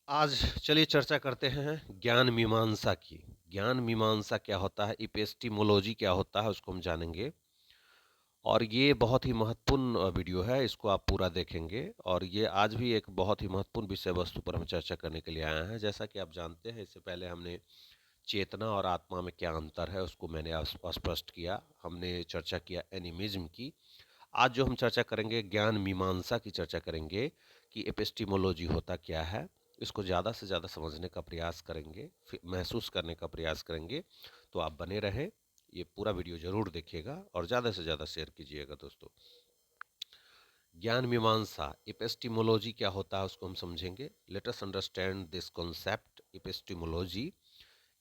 आज चलिए चर्चा करते हैं ज्ञान मीमांसा की। ज्ञान मीमांसा क्या होता है, इपिस्टिमोलॉजी क्या होता है, उसको हम जानेंगे। और ये बहुत ही महत्वपूर्ण वीडियो है, इसको आप पूरा देखेंगे। और ये आज भी एक बहुत ही महत्वपूर्ण विषय वस्तु पर हम चर्चा करने के लिए आए हैं। जैसा कि आप जानते हैं, इससे पहले हमने चेतना और आत्मा में क्या अंतर है उसको मैंने स्पष्ट किया। हमने चर्चा किया एनिमिज्म की। आज जो हम चर्चा करेंगे, ज्ञान मीमांसा की चर्चा करेंगे कि एपिस्टिमोलॉजी होता क्या है। इसको ज़्यादा से ज़्यादा समझने का प्रयास करेंगे, महसूस करने का प्रयास करेंगे। तो आप बने रहें, ये पूरा वीडियो जरूर देखिएगा और ज़्यादा से ज़्यादा शेयर कीजिएगा दोस्तों। ज्ञान मीमांसा, एपिस्टिमोलॉजी क्या होता है उसको हम समझेंगे। Let us understand this concept epistemology.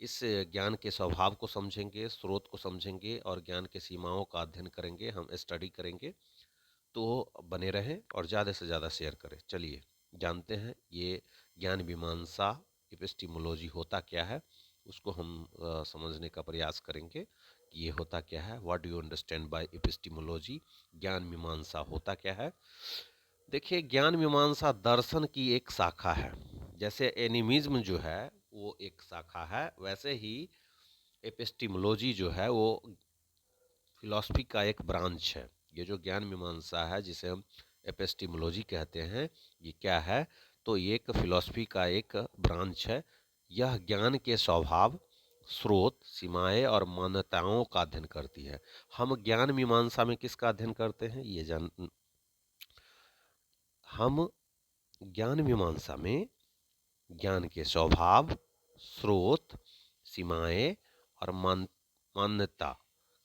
इस ज्ञान के स्वभाव को समझेंगे, स्रोत को समझेंगे और ज्ञान के सीमाओं का अध्ययन करेंगे, हम स्टडी करेंगे। तो बने रहें और ज़्यादा से ज़्यादा शेयर करें। चलिए जानते हैं ये ज्ञान मीमांसा एपिस्टिमोलॉजी होता क्या है, उसको हम समझने का प्रयास करेंगे कि ये होता क्या है। What do you understand by epistemology, ज्ञान मीमांसा होता क्या है। देखिए, ज्ञान मीमांसा दर्शन की एक शाखा है। जैसे एनिमिज्म जो है वो एक शाखा है, वैसे ही एपिस्टिमोलॉजी जो है वो फिलॉसफी का एक ब्रांच है। ये जो ज्ञान मीमांसा है जिसे हम एपिस्टिमोलॉजी कहते हैं, ये क्या है, तो ये एक फिलॉसफी का एक ब्रांच है। यह ज्ञान के स्वभाव, स्रोत, सीमाएं और मान्यताओं का अध्ययन करती है। हम ज्ञान मीमांसा में किसका अध्ययन करते हैं, ये जान हम ज्ञान मीमांसा में ज्ञान के स्वभाव, स्रोत, सीमाएं और मान्यता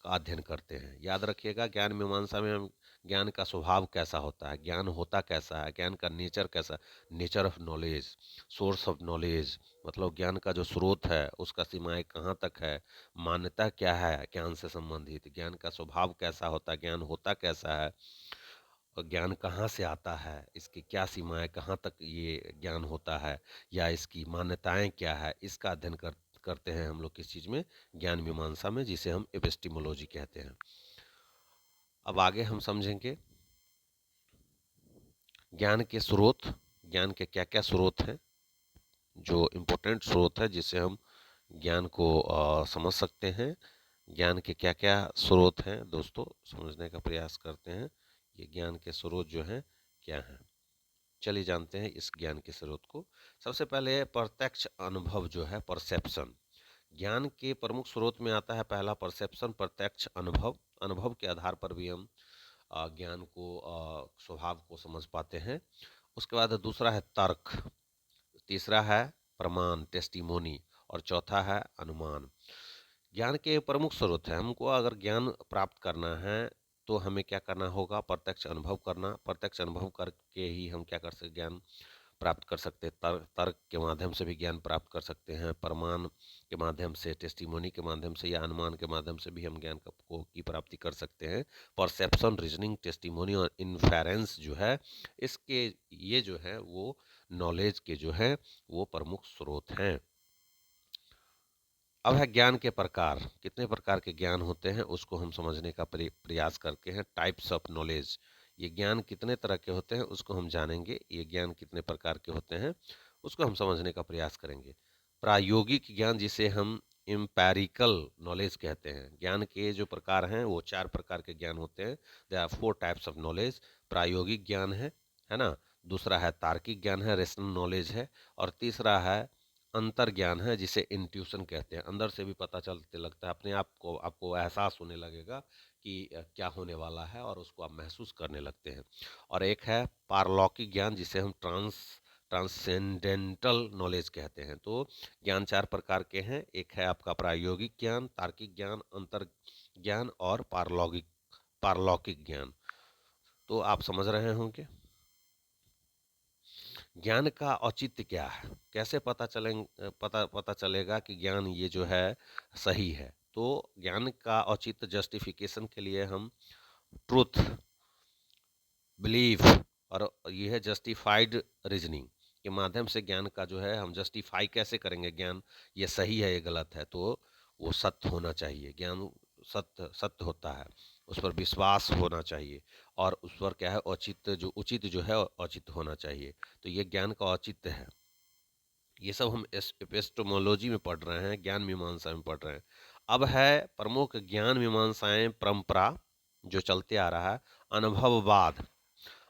का अध्ययन करते हैं। याद रखिएगा, ज्ञान मीमांसा में हम ज्ञान का स्वभाव कैसा होता है, ज्ञान होता कैसा है, ज्ञान का नेचर कैसा, nature of knowledge, source of knowledge, मतलब ज्ञान का जो स्रोत है उसका सीमाएं कहाँ तक है, मान्यता क्या है ज्ञान से संबंधित, ज्ञान का स्वभाव कैसा होता है, ज्ञान होता कैसा है, और ज्ञान कहाँ से आता है, इसकी क्या सीमाएं, कहाँ तक ये ज्ञान होता है, या इसकी मान्यताएं क्या है, इसका अध्ययन करते हैं हम लोग किस चीज़ में, ज्ञान मीमांसा में, जिसे हम एपिस्टिमोलॉजी कहते हैं। अब आगे हम समझेंगे ज्ञान के स्रोत, ज्ञान के क्या क्या स्रोत हैं, जो इम्पोर्टेंट स्रोत है जिससे हम ज्ञान को समझ सकते हैं। ज्ञान के क्या क्या स्रोत हैं दोस्तों, समझने का प्रयास करते हैं। ये ज्ञान के स्रोत जो हैं क्या हैं, चलिए जानते हैं इस ज्ञान के स्रोत को। सबसे पहले प्रत्यक्ष अनुभव जो है, परसेप्शन। ज्ञान के प्रमुख स्रोत में आता है पहला परसेप्शन, प्रत्यक्ष अनुभव। अनुभव के आधार पर भी हम ज्ञान को, स्वभाव को समझ पाते हैं। उसके बाद दूसरा है तर्क, तीसरा है प्रमाण, टेस्टिमोनी, और चौथा है अनुमान। ज्ञान के प्रमुख स्रोत है। हमको अगर ज्ञान प्राप्त करना है तो हमें क्या करना होगा, प्रत्यक्ष अनुभव करना। प्रत्यक्ष अनुभव करके ही हम क्या कर सकते, ज्ञान प्राप्त कर सकते हैं। तर्क के माध्यम से भी ज्ञान प्राप्त कर सकते हैं, प्रमाण के माध्यम से, टेस्टिमोनी के माध्यम से, या अनुमान के माध्यम से भी हम ज्ञान की प्राप्ति कर सकते हैं। परसेप्शन, रीजनिंग, टेस्टिमोनी और इन्फेरेंस जो है, इसके ये जो है वो नॉलेज के जो है वो प्रमुख स्रोत हैं। अब है ज्ञान के प्रकार, कितने प्रकार के ज्ञान होते हैं उसको हम समझने का प्रयास करते हैं। टाइप्स ऑफ नॉलेज, ये ज्ञान कितने तरह के होते हैं उसको हम जानेंगे। ये ज्ञान कितने प्रकार के होते हैं उसको हम समझने का प्रयास करेंगे। प्रायोगिक ज्ञान, जिसे हम एम्पेरिकल नॉलेज कहते हैं। ज्ञान के जो प्रकार हैं वो 4 प्रकार के ज्ञान होते हैं। There are 4 types of knowledge. प्रायोगिक ज्ञान है ना। दूसरा है तार्किक ज्ञान है, रेशनल नॉलेज है। और तीसरा है अंतर ज्ञान है, जिसे इंट्यूशन कहते हैं। अंदर से भी पता चलते लगता है, अपने आप को आपको एहसास होने लगेगा कि क्या होने वाला है, और उसको आप महसूस करने लगते हैं। और एक है पारलौकिक ज्ञान, जिसे हम ट्रांसेंडेंटल नॉलेज कहते हैं। तो ज्ञान 4 प्रकार के हैं। एक है आपका प्रायोगिक ज्ञान, तार्किक ज्ञान, अंतर ज्ञान और पारलौकिक पारलौकिक ज्ञान। तो आप समझ रहे होंगे ज्ञान का औचित्य क्या है, कैसे पता चलेगा कि ज्ञान ये जो है सही है। तो ज्ञान का औचित्य जस्टिफिकेशन के लिए हम ट्रुथ, बिलीफ और ये है जस्टिफाइड रीजनिंग के माध्यम से ज्ञान का जो है हम जस्टिफाई कैसे करेंगे, ज्ञान ये सही है ये गलत है, तो वो सत्य होना चाहिए। ज्ञान सत्य सत्य होता है, उस पर विश्वास होना चाहिए, और उस पर क्या है औचित्य, जो उचित जो है औचित्य होना चाहिए। तो ये ज्ञान का औचित्य है। ये सब हम एपिस्टेमोलॉजी में पढ़ रहे हैं, ज्ञान मीमांसा में पढ़ रहे हैं। अब है प्रमुख ज्ञान मीमांसाएं परंपरा जो चलते आ रहा है, अनुभववाद।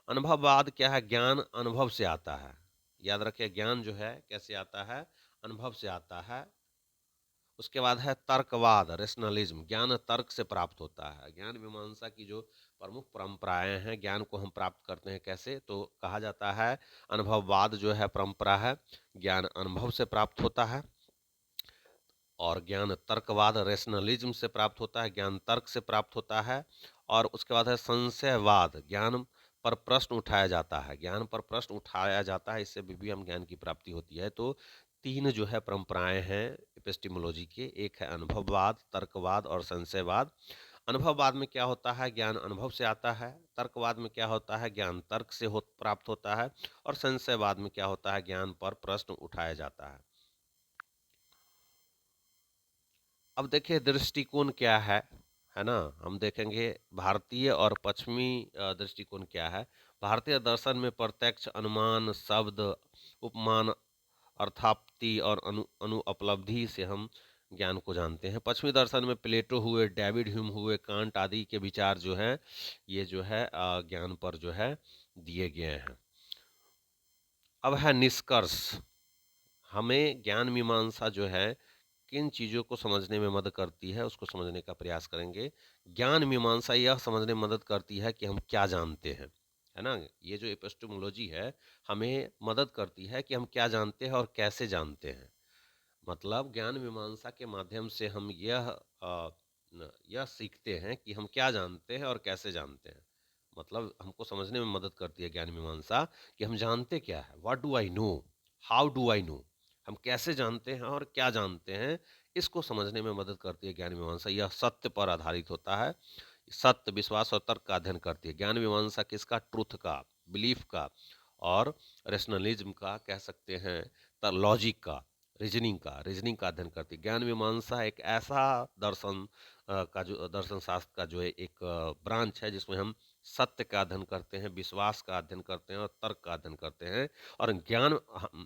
अनुभववाद क्या है? ज्ञान अनुभव से आता है। याद रखिए, ज्ञान जो है कैसे आता है? अनुभव से आता है। उसके बाद है तर्कवाद, रेशनलिज्म। ज्ञान तर्क से प्राप्त होता है। ज्ञान मीमांसा की जो प्रमुख परंपराएं हैं, ज्ञान को हम प्राप्त करते हैं कैसे, तो कहा जाता है अनुभववाद जो है परंपरा है, ज्ञान अनुभव से प्राप्त होता है। और ज्ञान तर्कवाद, रेशनलिज्म से प्राप्त होता है, ज्ञान तर्क से प्राप्त होता है। और उसके बाद है संशयवाद, ज्ञान पर प्रश्न उठाया जाता है। ज्ञान पर प्रश्न उठाया जाता है, इससे भी हम ज्ञान की प्राप्ति होती है। तो तीन जो है परंपराएं हैं एपिस्टेमोलॉजी के, एक है अनुभववाद, तर्कवाद और संशयवाद। अनुभववाद में क्या होता है? ज्ञान अनुभव से आता है। तर्कवाद में क्या होता है? ज्ञान तर्क से प्राप्त होता है। और संशयवाद में क्या होता है? ज्ञान पर प्रश्न उठाया जाता है। अब देखिए दृष्टिकोण क्या है ना? हम देखेंगे भारतीय और पश्चिमी दृष्टिकोण क्या है। भारतीय दर्शन में प्रत्यक्ष, अनुमान, शब्द, उपमान, अर्थाप्ति और अनु उपलब्धि से हम ज्ञान को जानते हैं। पश्चिमी दर्शन में प्लेटो हुए, डेविड ह्यूम हुए, कांट आदि के विचार जो हैं, ये जो है ज्ञान पर जो है दिए गए हैं। अब है निष्कर्ष। हमें ज्ञान मीमांसा जो है किन चीज़ों को समझने में मदद करती है, उसको समझने का प्रयास करेंगे। ज्ञान मीमांसा यह समझने में मदद करती है कि हम क्या जानते हैं, है ना? ये जो एपिस्टेमोलॉजी है, हमें मदद करती है कि हम क्या जानते हैं और कैसे जानते हैं। मतलब ज्ञान मीमांसा के माध्यम से हम यह सीखते हैं कि हम क्या जानते हैं और कैसे जानते हैं। मतलब हमको समझने में मदद करती है ज्ञान मीमांसा कि हम जानते क्या है, what do I know, how do I know, हम कैसे जानते हैं और क्या जानते हैं, इसको समझने में मदद करती है ज्ञान मीमांसा। यह सत्य पर आधारित होता है। सत्य, विश्वास और तर्क का अध्ययन करती है। ज्ञान मीमांसा किसका? ट्रुथ का, बिलीफ का और रेशनलिज्म का, कह सकते हैं लॉजिक का, रीजनिंग का अध्ययन करती है। ज्ञान मीमांसा एक ऐसा दर्शन का जो दर्शन शास्त्र का जो है एक ब्रांच है, जिसमें हम सत्य का अध्ययन करते हैं, विश्वास का अध्ययन करते हैं और तर्क का अध्ययन करते हैं। और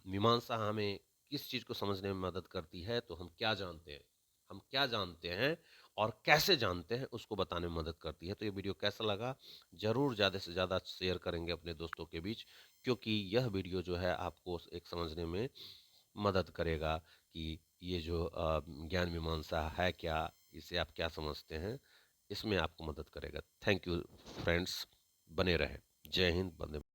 मीमांसा हमें किस चीज़ को समझने में मदद करती है, तो हम क्या जानते हैं, हम क्या जानते हैं और कैसे जानते हैं, उसको बताने में मदद करती है। तो ये वीडियो कैसा लगा, ज़रूर ज़्यादा से ज़्यादा शेयर करेंगे अपने दोस्तों के बीच, क्योंकि यह वीडियो जो है आपको एक समझने में मदद करेगा कि ये जो ज्ञान मीमांसा है क्या, इसे आप क्या समझते हैं, इसमें आपको मदद करेगा। थैंक यू फ्रेंड्स, बने रहें। जय हिंद, वंदे